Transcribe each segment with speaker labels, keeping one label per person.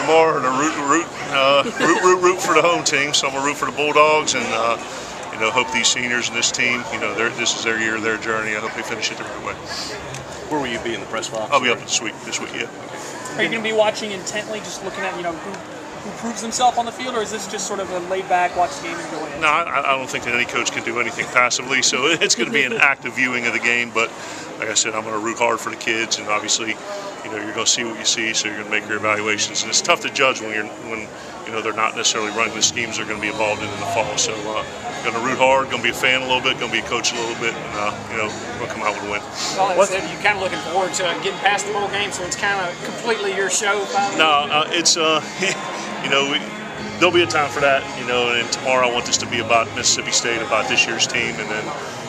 Speaker 1: tomorrow to root for the home team. So I'm gonna root for the Bulldogs, and you know, hope these seniors and this team, you know, this is their year, their journey. I hope they finish it the right way.
Speaker 2: Where will you be in the press box?
Speaker 1: I'll be up this week. Yeah.
Speaker 3: Are you going to be watching intently, just looking at, you know, who proves himself on the field, or is this just sort of a laid-back, watch the game and go in?
Speaker 1: No, I don't think that any coach can do anything passively, so it's going to be an active viewing of the game. But like I said, I'm going to root hard for the kids, and obviously, you know, you're going to see what you see, so you're going to make your evaluations. And it's tough to judge when you know, they're not necessarily running the schemes they're going to be involved in the fall. So going to root hard, going to be a fan a little bit, going to be a coach a little bit, and you know, we'll come out with a win.
Speaker 4: Well, that said, you're kind of looking forward to getting past the bowl game, so it's kind of completely your show. Finally.
Speaker 1: No, it's you know, there'll be a time for that, you know. And tomorrow I want this to be about Mississippi State, about this year's team, and then,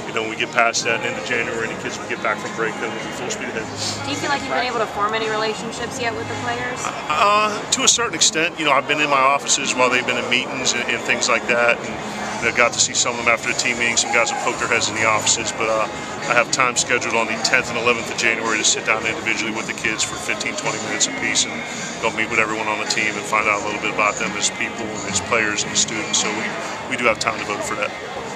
Speaker 1: you know, when we get past that into January and the kids will get back from break, then we'll be full speed ahead.
Speaker 5: Do you feel like you've been able to form any relationships yet with the players?
Speaker 1: To a certain extent. You know, I've been in my offices while they've been in meetings and things like that, and you know, got to see some of them after the team meeting. Some guys have poked their heads in the offices, but I have time scheduled on the 10th and 11th of January to sit down individually with the kids for 15-20 minutes apiece and go meet with everyone on the team and find out a little bit about them as people and as players and students. So we do have time devoted for that.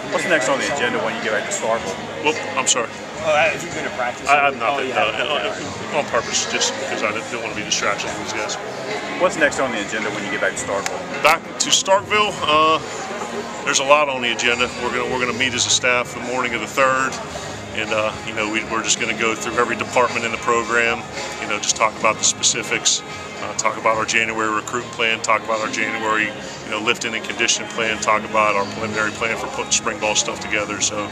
Speaker 6: What's next on the agenda when you get back to Starkville?
Speaker 1: Well, I'm sorry.
Speaker 4: Have you been to practice?
Speaker 1: I've not been on purpose, just because I didn't want to be distracted from these guys.
Speaker 6: What's next on the agenda when you get back to Starkville?
Speaker 1: Back to Starkville, there's a lot on the agenda. We're gonna meet as a staff the morning of the 3rd, and you know, we're just gonna go through every department in the program. You know, just talk about the specifics, talk about our January recruit plan, talk about our January, you know, lifting and conditioning plan, talk about our preliminary plan for putting spring ball stuff together. So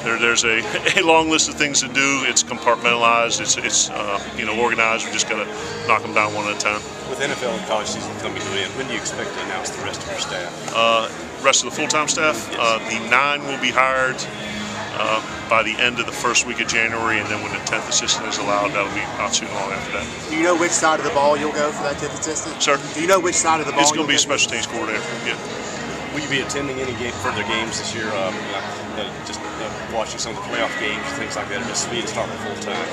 Speaker 1: there's a long list of things to do. It's compartmentalized. It's you know, organized. We just gotta knock them down one at a time.
Speaker 2: With NFL and college season coming to an end, when do you expect to announce the rest of your staff?
Speaker 1: Rest of the full-time staff, the 9 will be hired by the end of the first week of January, and then when the 10th assistant is allowed, that'll be not too long after that.
Speaker 7: Do you know which side of the ball you'll go for that 10th assistant?
Speaker 1: Sir?
Speaker 7: Do you know which side of the ball?
Speaker 1: It's going to be special teams coordinator. Yeah.
Speaker 2: Will you be attending any further games this year? Just watching some of the playoff games, things like that, or just being starting full-time?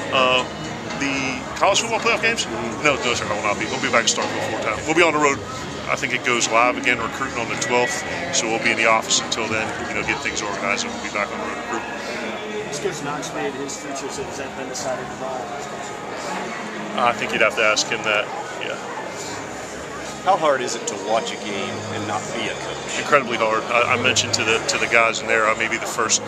Speaker 1: The college football playoff games? No, sir, I will not be. We'll be back to Starkville full-time. We'll be on the road. I think it goes live again, recruiting on the 12th, so we'll be in the office until then, you know, get things organized, and we'll be back on the road recruiting.
Speaker 3: This Coach Knox made his future, so has that been decided at all?
Speaker 1: I think you'd have to ask him that, yeah.
Speaker 2: How hard is it to watch a game and not be a coach?
Speaker 1: Incredibly hard. I mentioned to the guys in there, I may be the first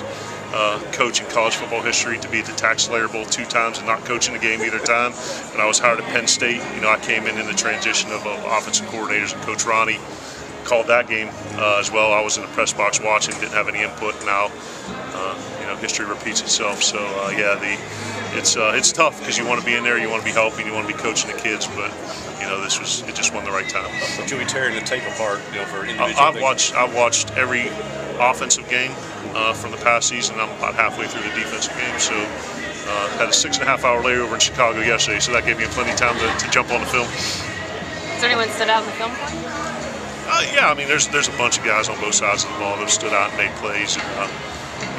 Speaker 1: coach in college football history to be at the TaxSlayer Bowl 2 times and not coaching the game either time. When I was hired at Penn State, you know, I came in the transition of offensive coordinators, and Coach Ronnie called that game as well. I was in the press box watching, didn't have any input. Now, you know, history repeats itself. So yeah, it's tough because you want to be in there, you want to be helping, you want to be coaching the kids, but you know, it just wasn't the right time.
Speaker 2: But you'll be tearing the tape apart, you know, for individual.
Speaker 1: I've watched every offensive game from the past season. I'm about halfway through the defensive game, so had a 6.5-hour layover in Chicago yesterday, so that gave me plenty of time to jump on the film.
Speaker 5: Has anyone stood out in the film for you?
Speaker 1: Yeah, I mean, there's a bunch of guys on both sides of the ball that stood out and made plays. And,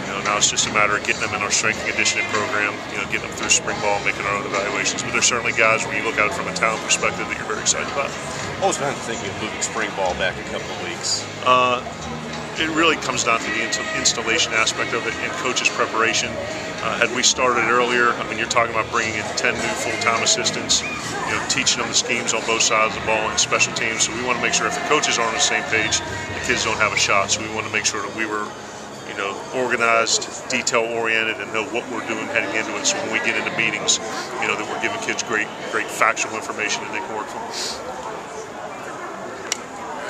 Speaker 1: you know, now it's just a matter of getting them in our strength and conditioning program, you know, getting them through spring ball and making our own evaluations. But there's certainly guys, when you look at it from a talent perspective, that you're very excited about.
Speaker 2: I was kind of thinking of moving spring ball back a couple of weeks.
Speaker 1: It really comes down to the installation aspect of it and coaches' preparation. Had we started earlier, I mean, you're talking about bringing in 10 new full-time assistants, you know, teaching them the schemes on both sides of the ball and special teams. So we want to make sure if the coaches are on the same page, the kids don't have a shot. So we want to make sure that we were, you know, organized, detail-oriented, and know what we're doing heading into it. So when we get into meetings, you know, that we're giving kids great factual information that they can work from.